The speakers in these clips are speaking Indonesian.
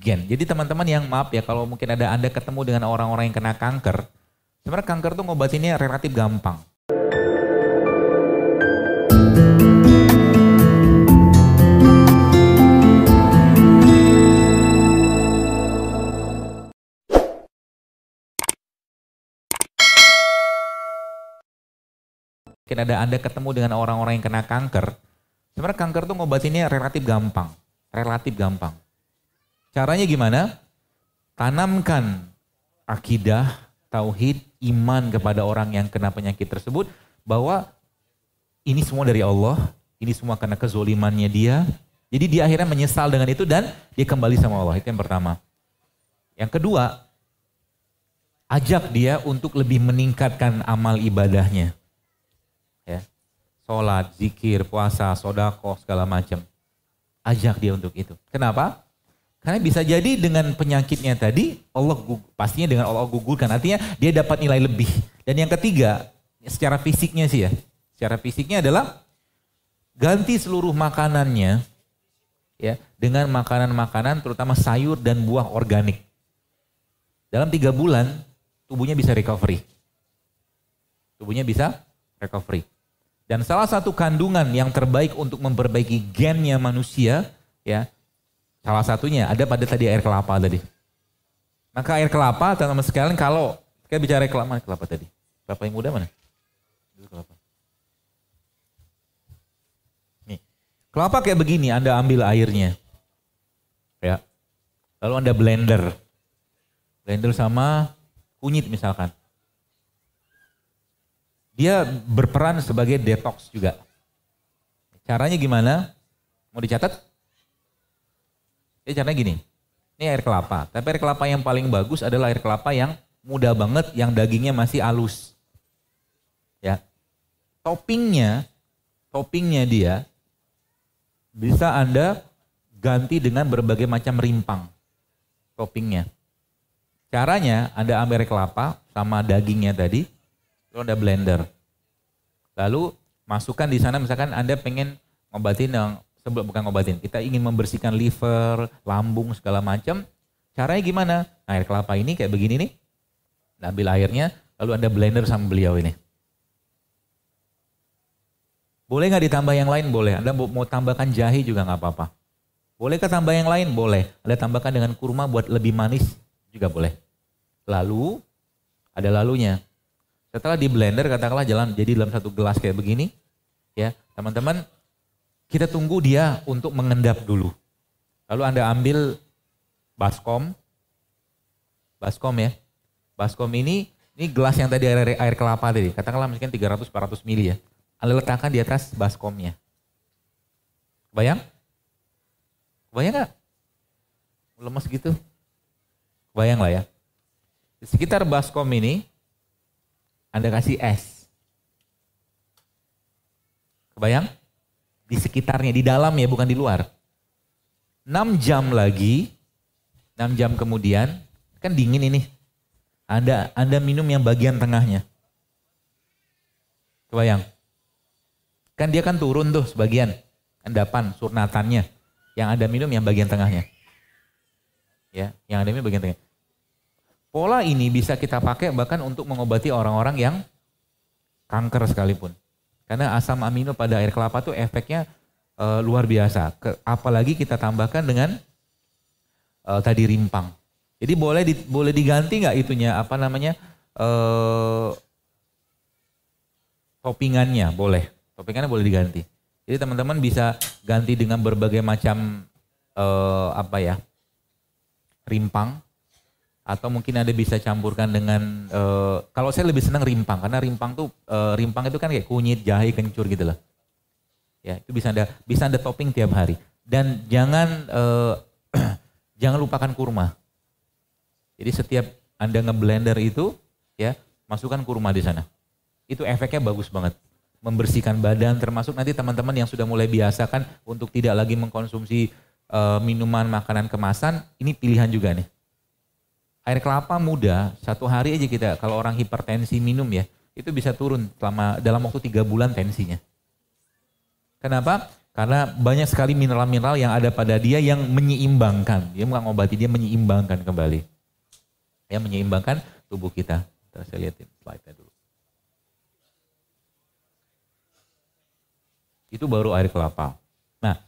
gen. Jadi teman-teman yang maaf ya, kalau mungkin ada Anda ketemu dengan orang-orang yang kena kanker, sebenarnya kanker tuh ngobatinnya relatif gampang. Mungkin ada Anda ketemu dengan orang-orang yang kena kanker, sebenarnya kanker tuh ngobatinnya relatif gampang. Relatif gampang. Caranya gimana? Tanamkan akidah, tauhid, iman kepada orang yang kena penyakit tersebut, bahwa ini semua dari Allah, ini semua karena kezolimannya dia. Jadi dia akhirnya menyesal dengan itu dan dia kembali sama Allah. Itu yang pertama. Yang kedua, ajak dia untuk lebih meningkatkan amal ibadahnya. Ya, sholat, zikir, puasa, sodako, segala macam. Ajak dia untuk itu. Kenapa? Karena bisa jadi dengan penyakitnya tadi, pastinya dengan Allah gugurkan. Artinya dia dapat nilai lebih. Dan yang ketiga, secara fisiknya sih ya. Secara fisiknya adalah ganti seluruh makanannya ya dengan makanan-makanan terutama sayur dan buah organik. Dalam 3 bulan, tubuhnya bisa recovery. Tubuhnya bisa recovery. Dan salah satu kandungan yang terbaik untuk memperbaiki gennya manusia, ya, salah satunya ada pada tadi air kelapa tadi. Maka air kelapa, teman-teman sekalian, kalau kita bicara kelapa tadi, kelapa yang muda mana? Kelapa. Nih, kelapa kayak begini, Anda ambil airnya, ya, lalu Anda blender sama kunyit misalkan. Dia berperan sebagai detox juga. Caranya gimana? Mau dicatat? Caranya gini. Ini air kelapa. Tapi air kelapa yang paling bagus adalah air kelapa yang muda banget, yang dagingnya masih halus. Ya. Toppingnya dia bisa Anda ganti dengan berbagai macam rimpang. Toppingnya. Caranya Anda ambil air kelapa sama dagingnya tadi. Lalu Anda blender. Lalu masukkan di sana misalkan Anda pengen ngobatin bukan ngobatin. Kita ingin membersihkan liver, lambung segala macam. Caranya gimana? Nah, air kelapa ini kayak begini nih. Anda ambil airnya, lalu Anda blender sama beliau ini. Boleh nggak ditambah yang lain? Boleh. Anda mau tambahkan jahe juga nggak apa-apa. Bolehkah tambah yang lain? Boleh. Anda tambahkan dengan kurma buat lebih manis juga boleh. Lalu ada lalunya. Setelah di blender katakanlah jadi dalam satu gelas kayak begini, ya teman-teman, kita tunggu dia untuk mengendap dulu. Lalu Anda ambil baskom ya. Baskom ini gelas yang tadi air kelapa tadi, katakanlah mungkin 300-400 ml ya. Anda letakkan di atas baskomnya. Kebayang? Kebayang nggak? Lemes gitu? Kebayang lah ya. Di sekitar baskom ini, Anda kasih es. Kebayang? Di sekitarnya, di dalam ya, bukan di luar. 6 jam lagi, 6 jam kemudian, kan dingin ini. Anda minum yang bagian tengahnya. Kebayang? Kan dia kan turun tuh sebagian. Endapan, surnatannya. Yang Anda minum yang bagian tengahnya. Ya, yang Anda minum bagian tengahnya. Pola ini bisa kita pakai bahkan untuk mengobati orang-orang yang kanker sekalipun. Karena asam amino pada air kelapa tuh efeknya luar biasa. Apalagi kita tambahkan dengan tadi rimpang. Jadi boleh diganti nggak itunya toppingannya? Boleh. Toppingannya boleh diganti. Jadi teman-teman bisa ganti dengan berbagai macam rimpang. Atau mungkin Anda bisa campurkan dengan, kalau saya lebih senang rimpang, karena rimpang itu kan kayak kunyit, jahe, kencur gitu loh. Ya, itu bisa Anda topping tiap hari. Dan jangan lupakan kurma. Jadi setiap Anda ngeblender itu, ya masukkan kurma di sana. Itu efeknya bagus banget. Membersihkan badan, termasuk nanti teman-teman yang sudah mulai biasakan untuk tidak lagi mengkonsumsi minuman, makanan kemasan, ini pilihan juga nih. Air kelapa muda, 1 hari aja kita, kalau orang hipertensi minum ya, itu bisa turun dalam waktu 3 bulan tensinya. Kenapa? Karena banyak sekali mineral-mineral yang ada pada dia yang menyeimbangkan. Dia bukan ngobati, dia menyeimbangkan kembali. Ya, menyeimbangkan tubuh kita. Ntar saya lihatin slide-nya dulu. Itu baru air kelapa. Nah,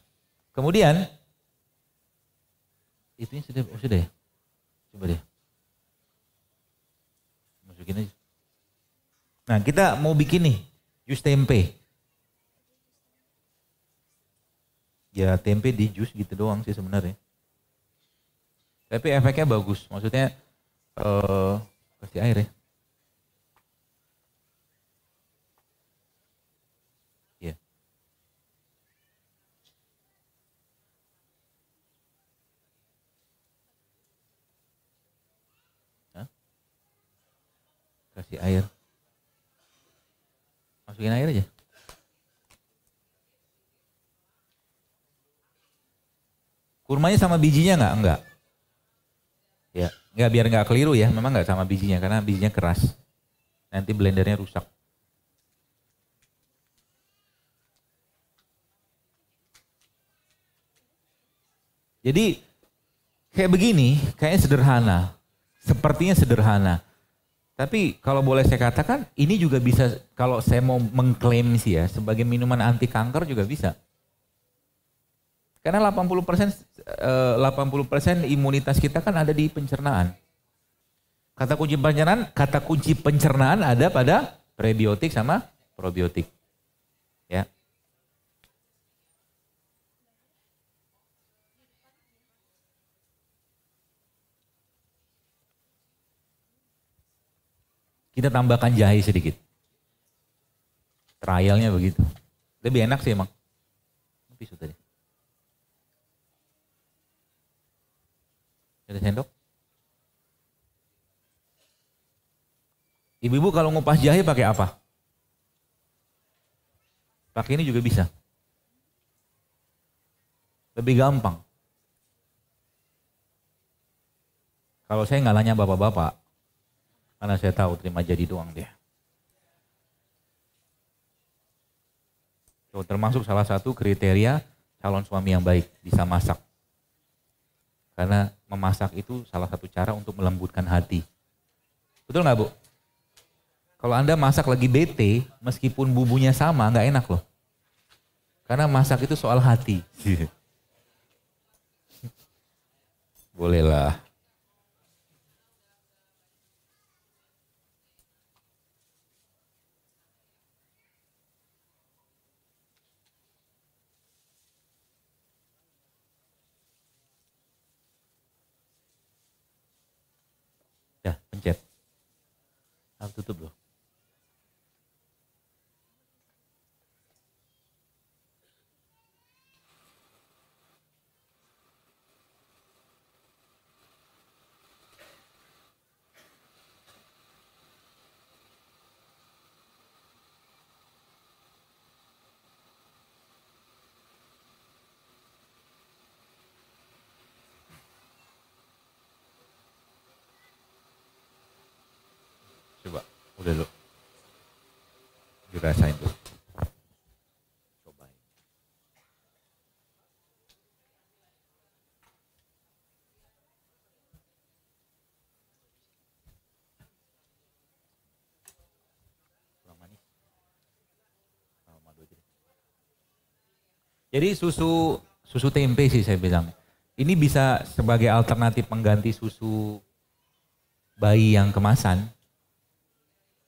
kemudian itu sudah ya? Coba deh. Masukin aja. Nah, kita mau bikin nih jus tempe. Ya tempe di jus gitu doang sih sebenarnya. Tapi efeknya bagus. Maksudnya kasih air ya. Iya. Hah? Kasih air. Masukin air aja. Kurmanya sama bijinya nggak? Enggak. Ya, nggak, biar nggak keliru ya. Memang nggak sama bijinya karena bijinya keras. Nanti blendernya rusak. Jadi kayak begini, kayaknya sederhana. Sepertinya sederhana. Tapi kalau boleh saya katakan, ini juga bisa, kalau saya mau mengklaim sih ya, sebagai minuman anti kanker juga bisa. Karena 80% imunitas kita kan ada di pencernaan. Kata kunci pencernaan ada pada prebiotik sama probiotik. Ya. Kita tambahkan jahe sedikit. Trialnya begitu. Lebih enak sih emang. Tapi sudah deh. Ada sendok? Ibu-ibu kalau ngupas jahe pakai apa? Pakai ini juga bisa. Lebih gampang. Kalau saya nggak nanya bapak-bapak, karena saya tahu terima jadi doang dia. So, termasuk salah satu kriteria calon suami yang baik, bisa masak. Karena memasak itu salah satu cara untuk melembutkan hati. Betul nggak, Bu? Kalau Anda masak lagi bete, meskipun bumbunya sama, nggak enak loh. Karena masak itu soal hati. Bolehlah. Ya, pencet. Aku tutup loh. Coba, udah lo. Dirasain tuh. Cobain. Kurang manis. Sama madu aja deh. Jadi susu tempe sih saya bilang. Ini bisa sebagai alternatif pengganti susu bayi yang kemasan.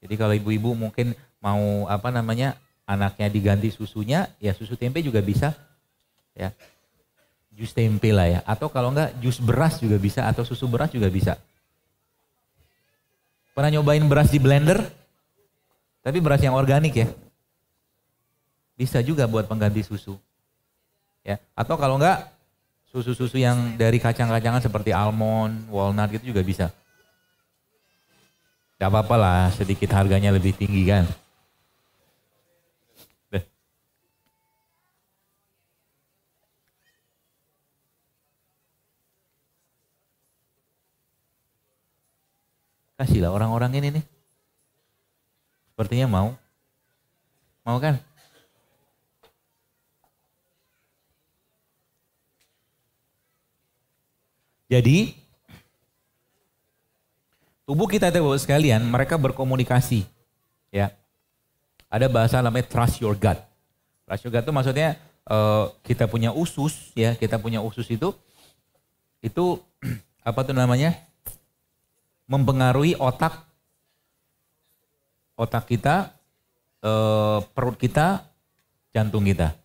Jadi kalau ibu-ibu mungkin mau anaknya diganti susunya, ya susu tempe juga bisa, ya jus tempe lah ya. Atau kalau enggak jus beras juga bisa, atau susu beras juga bisa. Pernah nyobain beras di blender? Tapi beras yang organik ya. Bisa juga buat pengganti susu. Ya, atau kalau enggak susu-susu yang dari kacang-kacangan seperti almond, walnut gitu juga bisa. Gak apa-apa lah, sedikit harganya lebih tinggi kan. Deh. Kasihlah orang-orang ini nih. Sepertinya mau. Mau kan? Jadi tubuh kita itu sekalian, mereka berkomunikasi. Ya, ada bahasa namanya trust your gut. Trust your gut itu maksudnya kita punya usus, ya kita punya usus itu apa tuh namanya, mempengaruhi otak kita, perut kita, jantung kita.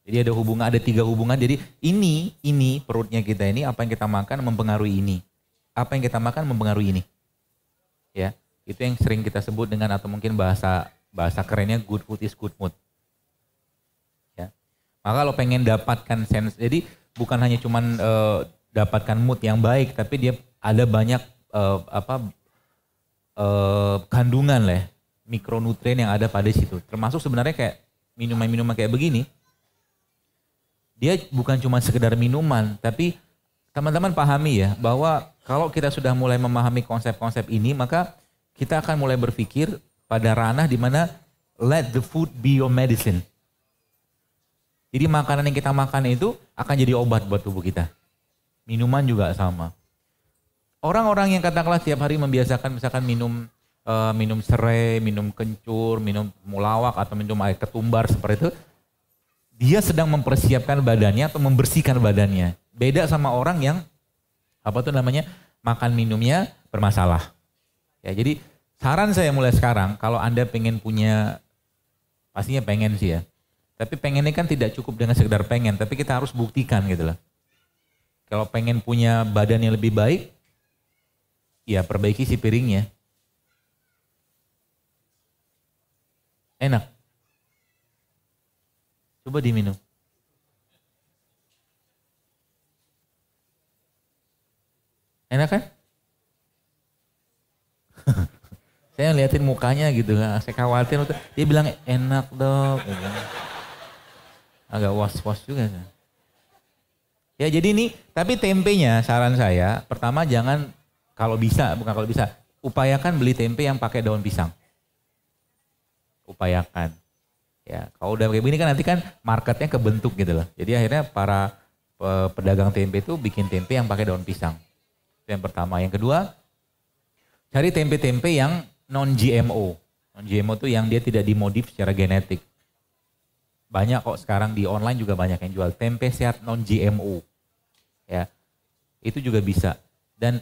Jadi ada hubungan, ada 3 hubungan. Jadi ini perutnya kita ini, apa yang kita makan mempengaruhi ini. Apa yang kita makan mempengaruhi ini. Ya, itu yang sering kita sebut dengan, atau mungkin bahasa kerennya good food is good mood. Ya. Maka kalau pengen dapatkan sense, jadi bukan hanya cuman dapatkan mood yang baik, tapi dia ada banyak kandungan lah, mikronutrien yang ada pada situ. Termasuk sebenarnya kayak minuman-minuman kayak begini. Dia bukan cuma sekedar minuman, tapi teman-teman pahami ya, bahwa kalau kita sudah mulai memahami konsep-konsep ini, maka kita akan mulai berpikir pada ranah di mana let the food be your medicine. Jadi makanan yang kita makan itu akan jadi obat buat tubuh kita. Minuman juga sama. Orang-orang yang katakanlah tiap hari membiasakan misalkan minum serai, minum kencur, minum mulawak atau minum air ketumbar seperti itu, dia sedang mempersiapkan badannya atau membersihkan badannya. Beda sama orang yang makan minumnya bermasalah. Ya, jadi saran saya mulai sekarang, kalau Anda pengen punya, pastinya pengen sih ya. Tapi pengennya kan tidak cukup dengan sekedar pengen, tapi kita harus buktikan gitu loh. Kalau pengen punya badan yang lebih baik, ya perbaiki si piringnya. Enak. Coba diminum. Enak kan? Saya liatin mukanya gitu, saya khawatir. Dia bilang enak dok. Agak was-was juga. Ya jadi ini, tapi tempenya saran saya, pertama jangan, kalau bisa, upayakan beli tempe yang pakai daun pisang. Upayakan. Ya, kalau udah kayak begini kan nanti kan marketnya kebentuk gitu loh. Jadi akhirnya para pedagang tempe itu bikin tempe yang pakai daun pisang. Itu yang pertama. Yang kedua, cari tempe-tempe yang non-GMO. Non-GMO itu yang dia tidak dimodif secara genetik. Banyak kok sekarang di online juga banyak yang jual tempe sehat non-GMO. Ya, itu juga bisa. Dan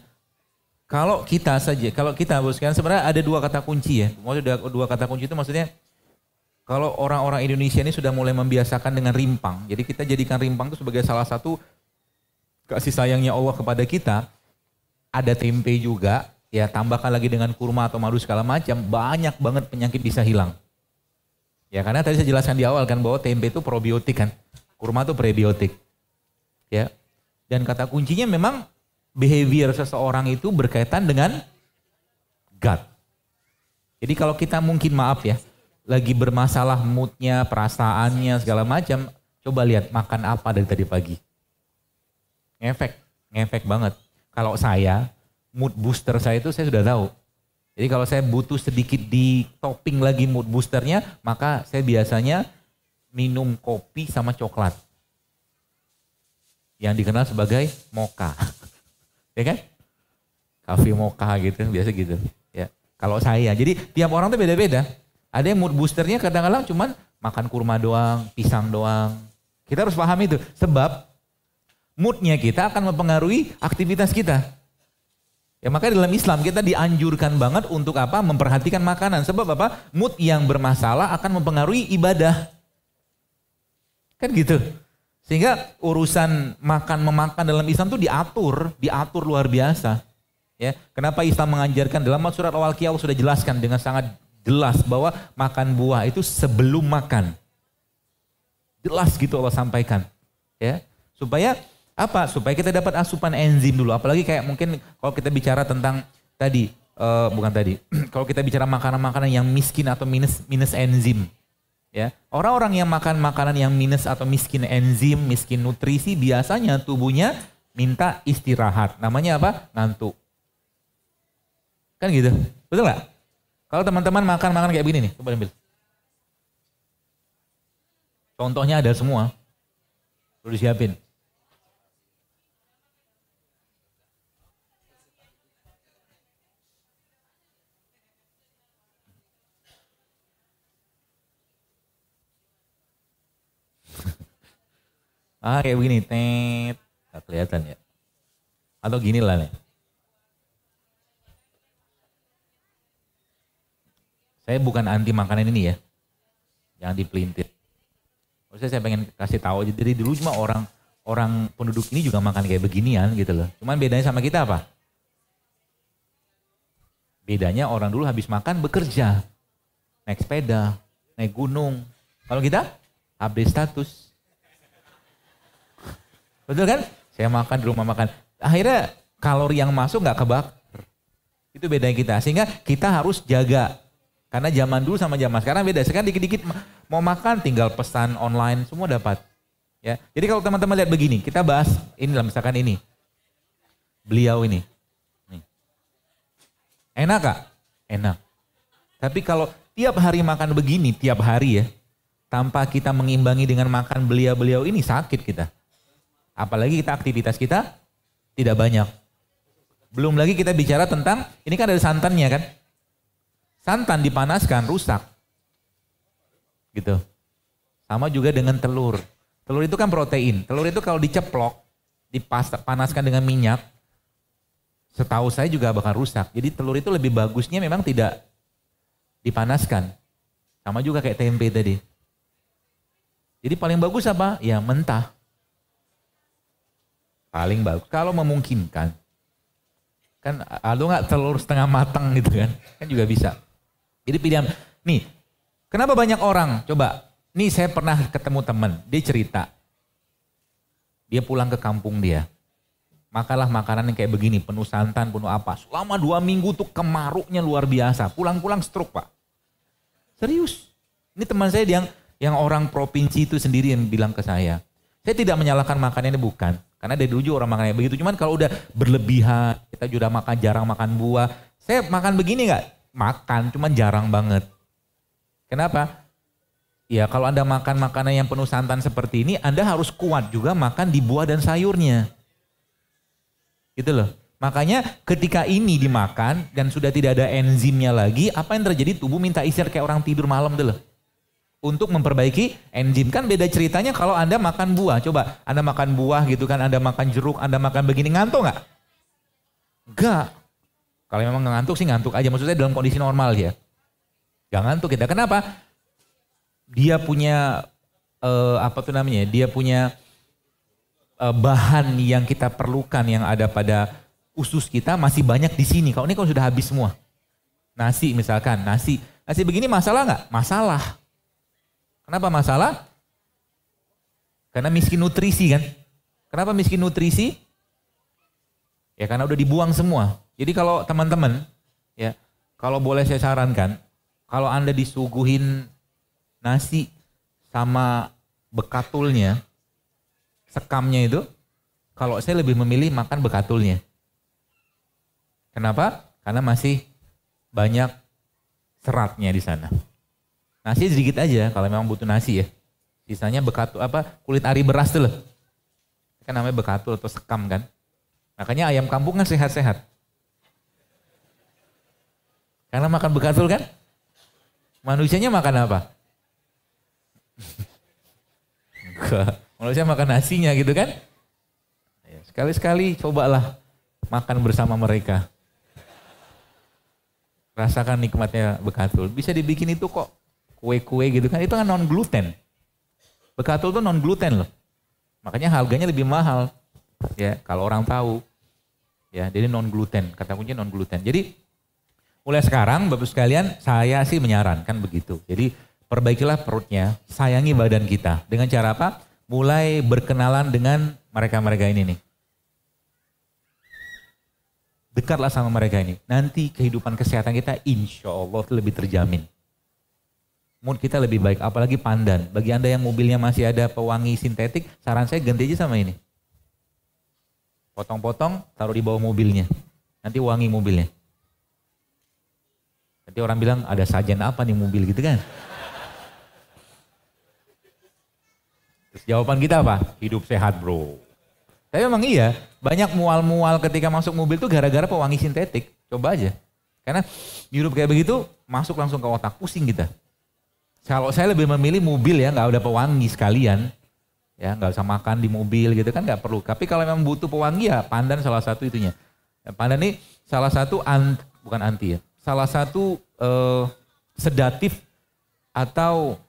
kalau kita sebenarnya ada 2 kata kunci ya. Maksudnya 2 kata kunci itu maksudnya, kalau orang-orang Indonesia ini sudah mulai membiasakan dengan rimpang. Jadi kita jadikan rimpang itu sebagai salah satu kasih sayangnya Allah kepada kita. Ada tempe juga, ya tambahkan lagi dengan kurma atau madu segala macam, banyak banget penyakit bisa hilang. Ya karena tadi saya jelaskan di awal kan bahwa tempe itu probiotik kan, kurma itu prebiotik. Ya. Dan kata kuncinya memang behavior seseorang itu berkaitan dengan gut. Jadi kalau kita mungkin maaf ya, lagi bermasalah moodnya, perasaannya, segala macam, coba lihat makan apa dari tadi pagi. Ngefek banget. Kalau saya, mood booster saya itu saya sudah tahu. Jadi kalau saya butuh sedikit di topping lagi mood boosternya, maka saya biasanya minum kopi sama coklat. Yang dikenal sebagai mocha. Ya kan? Kafe mocha gitu, biasa gitu. Ya. Kalau saya, jadi tiap orang tuh beda-beda. Ada yang mood boosternya kadang-kadang cuman makan kurma doang, pisang doang. Kita harus paham itu. Sebab moodnya kita akan mempengaruhi aktivitas kita. Ya makanya dalam Islam kita dianjurkan banget untuk apa? Memperhatikan makanan. Sebab apa? Mood yang bermasalah akan mempengaruhi ibadah. Kan gitu. Sehingga urusan makan-memakan dalam Islam itu diatur luar biasa. Ya, kenapa Islam mengajarkan dalam surat Al-Waqiah sudah jelaskan dengan sangat jelas bahwa makan buah itu sebelum makan. Jelas gitu Allah sampaikan. Ya, supaya apa? Supaya kita dapat asupan enzim dulu. Apalagi kayak mungkin kalau kita bicara tentang tadi, kalau kita bicara makanan-makanan yang miskin atau minus enzim. Ya, orang-orang yang makan makanan yang minus atau miskin enzim, miskin nutrisi, biasanya tubuhnya minta istirahat. Namanya apa? Ngantuk. Kan gitu. Betul nggak? Kalau teman-teman makan kayak begini nih, coba ambil. Contohnya ada semua. Perlu disiapin. Kayak begini, tet. Gak kelihatan ya. Atau gini lah nih. Saya bukan anti makanan ini ya. Jangan dipelintir. Maksudnya saya pengen kasih tahu aja. Dari dulu cuma orang penduduk ini juga makan kayak beginian gitu loh. Cuman bedanya sama kita apa? Bedanya orang dulu habis makan bekerja. Naik sepeda, naik gunung. Kalau kita update status. Betul kan? Saya makan di rumah makan. Akhirnya kalori yang masuk nggak kebakar. Itu bedanya kita. Sehingga kita harus jaga. Karena zaman dulu sama zaman sekarang beda. Sekarang dikit-dikit mau makan tinggal pesan online semua dapat. Ya. Jadi kalau teman-teman lihat begini, kita bahas inilah misalkan ini. Beliau ini. Nih. Enak gak? Enak. Tapi kalau tiap hari makan begini, tiap hari ya. Tanpa kita mengimbangi dengan makan beliau-beliau ini sakit kita. Apalagi kita aktivitas kita tidak banyak. Belum lagi kita bicara tentang, ini kan ada santannya kan. Santan dipanaskan rusak. Gitu. Sama juga dengan telur. Telur itu kan protein. Telur itu kalau diceplok, dipanaskan dengan minyak, setahu saya juga bakal rusak. Jadi telur itu lebih bagusnya memang tidak dipanaskan. Sama juga kayak tempe tadi. Jadi paling bagus apa? Ya mentah. Paling bagus. Kalau memungkinkan. Kan ada nggak telur setengah matang gitu kan? Kan juga bisa. Jadi pilihan. Nih, kenapa banyak orang? Coba, nih saya pernah ketemu teman. Dia cerita. Dia pulang ke kampung dia. Makanlah makanan yang kayak begini. Penuh santan, penuh apa. Selama 2 minggu tuh kemaruknya luar biasa. Pulang-pulang stroke Pak. Serius. Ini teman saya yang orang provinsi itu sendiri yang bilang ke saya. Saya tidak menyalahkan makanannya bukan. Karena dari dulu juga orang makannya begitu. Cuman kalau udah berlebihan, kita juga jarang makan buah. Saya makan begini nggak? Makan, cuman jarang banget. Kenapa? Ya kalau Anda makan makanan yang penuh santan seperti ini, Anda harus kuat juga makan di buah dan sayurnya. Gitu loh. Makanya ketika ini dimakan dan sudah tidak ada enzimnya lagi, apa yang terjadi? Tubuh minta istirahat kayak orang tidur malam tuh loh. Untuk memperbaiki enzim. Kan beda ceritanya kalau Anda makan buah. Coba Anda makan buah gitu kan, Anda makan jeruk, Anda makan begini, ngantuk nggak? Enggak. Kalau memang ngantuk sih ngantuk aja. Maksudnya dalam kondisi normal ya. Gak ngantuk kita. Kenapa? Dia punya dia punya bahan yang kita perlukan yang ada pada usus kita masih banyak di sini. Kalau ini kan sudah habis semua. Nasi misalkan, nasi begini masalah nggak? Masalah. Kenapa masalah? Karena miskin nutrisi kan. Kenapa miskin nutrisi? Ya karena udah dibuang semua. Jadi kalau teman-teman, ya kalau boleh saya sarankan, kalau Anda disuguhin nasi sama bekatulnya, sekamnya itu, kalau saya lebih memilih makan bekatulnya. Kenapa? Karena masih banyak seratnya di sana. Nasi sedikit aja kalau memang butuh nasi ya. Sisanya bekatul kulit ari beras tuh loh. Kan namanya bekatul atau sekam kan. Makanya ayam kampung kan sehat-sehat. Karena makan bekatul kan? Manusianya makan apa? Enggak. Manusia makan nasinya gitu kan? Sekali-sekali cobalah makan bersama mereka. Rasakan nikmatnya bekatul. Bisa dibikin itu kok. Kue-kue gitu kan. Itu kan non gluten. Bekatul tuh non gluten loh. Makanya harganya lebih mahal. Ya, kalau orang tahu. Ya, jadi non gluten. Kata kuncinya non gluten. Jadi mulai sekarang Bapak sekalian saya sih menyarankan begitu. Jadi perbaikilah perutnya, sayangi badan kita. Dengan cara apa? Mulai berkenalan dengan mereka-mereka ini nih. Dekatlah sama mereka ini. Nanti kehidupan kesehatan kita insya Allah lebih terjamin. Mood kita lebih baik, apalagi pandan. Bagi Anda yang mobilnya masih ada pewangi sintetik, saran saya ganti aja sama ini. Potong-potong, taruh di bawah mobilnya. Nanti wangi mobilnya. Nanti orang bilang ada sajian apa nih mobil gitu kan. Terus jawaban kita apa? Hidup sehat bro. Tapi memang iya, banyak mual-mual ketika masuk mobil tuh gara-gara pewangi sintetik. Coba aja. Karena hidup kayak begitu masuk langsung ke otak, pusing kita. Kalau saya lebih memilih mobil ya, nggak ada pewangi sekalian. Ya, nggak usah makan di mobil gitu kan nggak perlu. Tapi kalau memang butuh pewangi ya pandan salah satu itunya. Ya, pandan ini salah satu bukan anti ya. Salah satu sedatif atau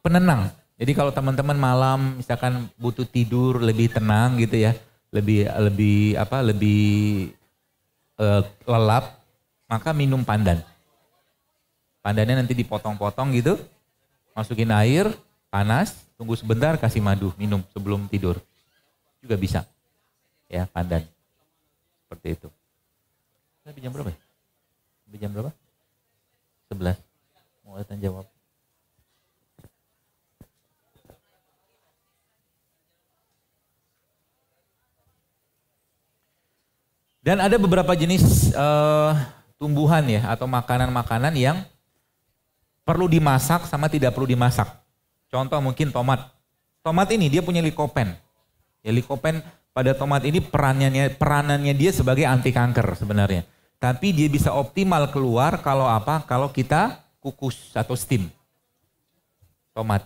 penenang. Jadi kalau teman-teman malam misalkan butuh tidur lebih tenang gitu ya, lebih lelap, maka minum pandan. Pandannya nanti dipotong-potong gitu, masukin air panas, tunggu sebentar kasih madu, minum sebelum tidur. Juga bisa. Ya, pandan. Seperti itu. Lebih jam berapa ya? Lebih jam berapa? 11. Mau datang jawab. Dan ada beberapa jenis tumbuhan ya atau makanan-makanan yang perlu dimasak sama tidak perlu dimasak. Contoh mungkin tomat. Tomat ini dia punya likopen. Ya, likopen pada tomat ini peranannya dia sebagai anti kanker sebenarnya. Tapi dia bisa optimal keluar kalau apa? Kalau kita kukus atau steam tomat.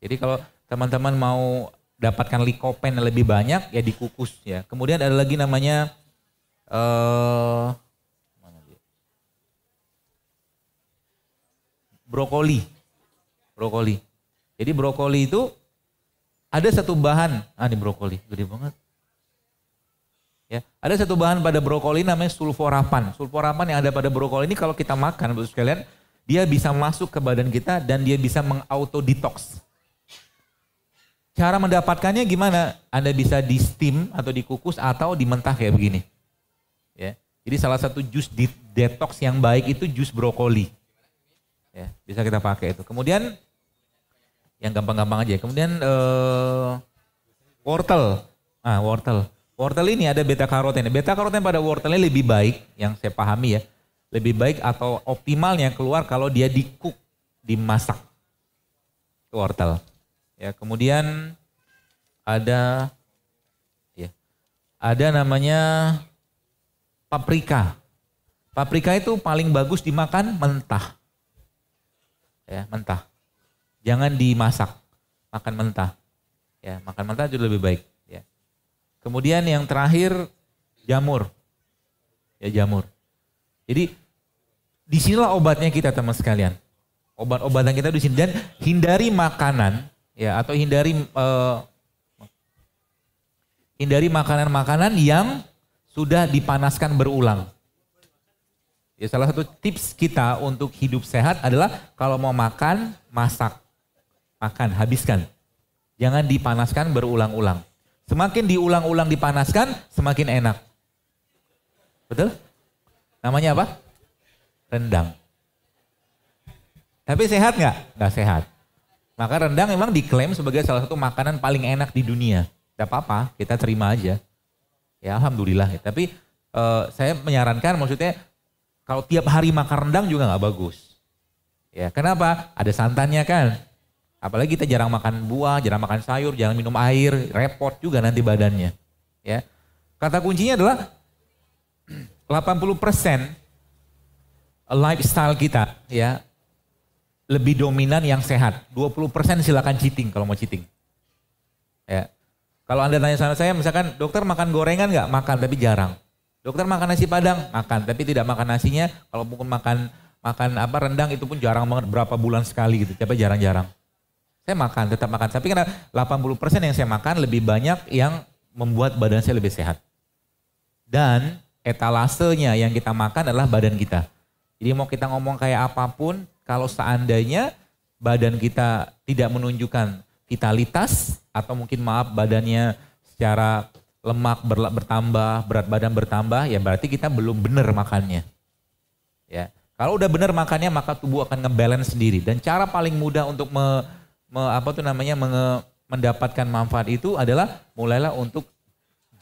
Jadi kalau teman-teman mau dapatkan likopen yang lebih banyak ya dikukus ya. Kemudian ada lagi namanya brokoli. Jadi brokoli itu ada satu bahan, ini brokoli, gede banget. Ya, ada satu bahan pada brokoli namanya sulforapan. Sulforapan yang ada pada brokoli ini kalau kita makan, Bapak sekalian, dia bisa masuk ke badan kita dan dia bisa mengautodetox. Cara mendapatkannya gimana? Anda bisa di steam atau dikukus atau dimentah kayak begini. Ya, jadi salah satu jus detox yang baik itu jus brokoli. Ya, bisa kita pakai itu. Kemudian yang gampang-gampang aja. Kemudian wortel. Wortel. Wortel ini ada beta karoten. Beta karoten pada wortelnya lebih baik, yang saya pahami ya. Lebih baik atau optimalnya keluar kalau dia dimasak. Wortel. Ya, kemudian ada namanya paprika. Paprika itu paling bagus dimakan mentah. Ya, mentah. Jangan dimasak, makan mentah. Ya, makan mentah juga lebih baik. Ya. Kemudian yang terakhir jamur. Ya, jamur. Jadi disinilah obatnya kita teman sekalian. Obat-obatan kita di sini dan hindari makanan ya atau hindari makanan-makanan yang sudah dipanaskan berulang. Ya, salah satu tips kita untuk hidup sehat adalah kalau mau makan, masak. Makan, habiskan. Jangan dipanaskan berulang-ulang. Semakin diulang-ulang dipanaskan, semakin enak. Betul? Namanya apa? Rendang. Tapi sehat nggak? Nggak sehat. Maka rendang memang diklaim sebagai salah satu makanan paling enak di dunia. Tidak apa-apa, kita terima aja. Ya alhamdulillah. Ya. Tapi saya menyarankan maksudnya kalau tiap hari makan rendang juga nggak bagus. Ya kenapa? Ada santannya kan. Apalagi kita jarang makan buah, jarang makan sayur, jarang minum air, repot juga nanti badannya. Ya. Kata kuncinya adalah 80% lifestyle kita ya lebih dominan yang sehat. 20% silakan cheating kalau mau cheating. Ya. Kalau Anda tanya sama saya misalkan dokter makan gorengan nggak? Makan tapi jarang. Dokter makan nasi padang? Makan tapi tidak makan nasinya. Kalau mungkin makan rendang itu pun jarang banget, berapa bulan sekali gitu. Tapi jarang-jarang. Saya makan, tetap makan. Tapi karena 80% yang saya makan lebih banyak yang membuat badan saya lebih sehat. Dan etalasenya yang kita makan adalah badan kita. Jadi mau kita ngomong kayak apapun, kalau seandainya badan kita tidak menunjukkan vitalitas atau mungkin badannya secara lemak bertambah, berat badan bertambah, ya berarti kita belum benar makannya. Ya, kalau udah benar makannya maka tubuh akan ngebalance sendiri. Dan cara paling mudah untuk mendapatkan manfaat itu adalah mulailah untuk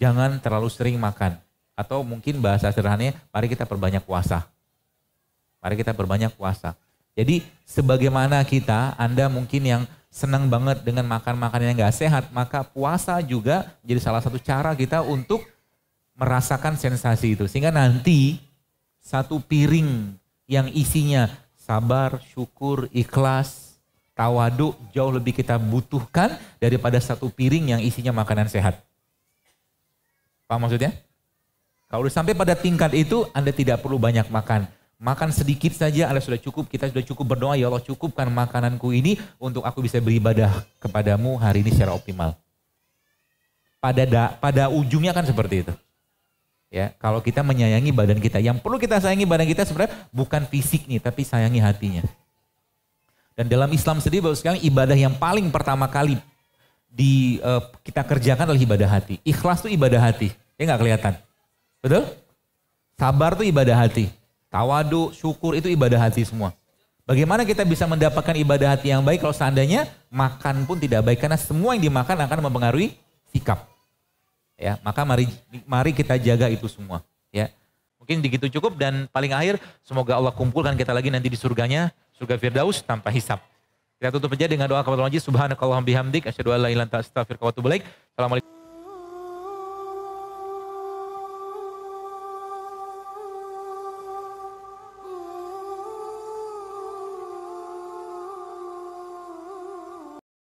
jangan terlalu sering makan. Atau mungkin bahasa sederhananya, mari kita perbanyak puasa. Mari kita perbanyak puasa. Jadi sebagaimana Anda mungkin yang senang banget dengan makan-makanan yang gak sehat, maka puasa juga jadi salah satu cara kita untuk merasakan sensasi itu. Sehingga nanti satu piring yang isinya sabar, syukur, ikhlas, Tawadu jauh lebih kita butuhkan daripada satu piring yang isinya makanan sehat. Paham maksudnya? Kalau udah sampai pada tingkat itu, Anda tidak perlu banyak makan. Makan sedikit saja, Anda sudah cukup. Kita sudah cukup berdoa, ya Allah cukupkan makananku ini untuk aku bisa beribadah kepadamu hari ini secara optimal. Pada ujungnya kan seperti itu. Ya, kalau kita menyayangi badan kita, yang perlu kita sayangi badan kita sebenarnya bukan fisiknya, tapi sayangi hatinya. Dan dalam Islam sendiri, baru sekali ibadah yang paling pertama kali kita kerjakan adalah ibadah hati. Ikhlas itu ibadah hati, ya nggak kelihatan, betul? Sabar itu ibadah hati. Tawadu, syukur itu ibadah hati semua. Bagaimana kita bisa mendapatkan ibadah hati yang baik kalau seandainya makan pun tidak baik, karena semua yang dimakan akan mempengaruhi sikap. Ya, maka mari kita jaga itu semua. Ya, mungkin begitu cukup dan paling akhir semoga Allah kumpulkan kita lagi nanti di surganya, surga Firdaus tanpa hisab. Kita tutup aja dengan doa kepada Allah. Subhanakallahumma bihamdik, asyhadu an la ilaha illa anta astaghfiruka wa atubu ilaik. Assalamualaikum.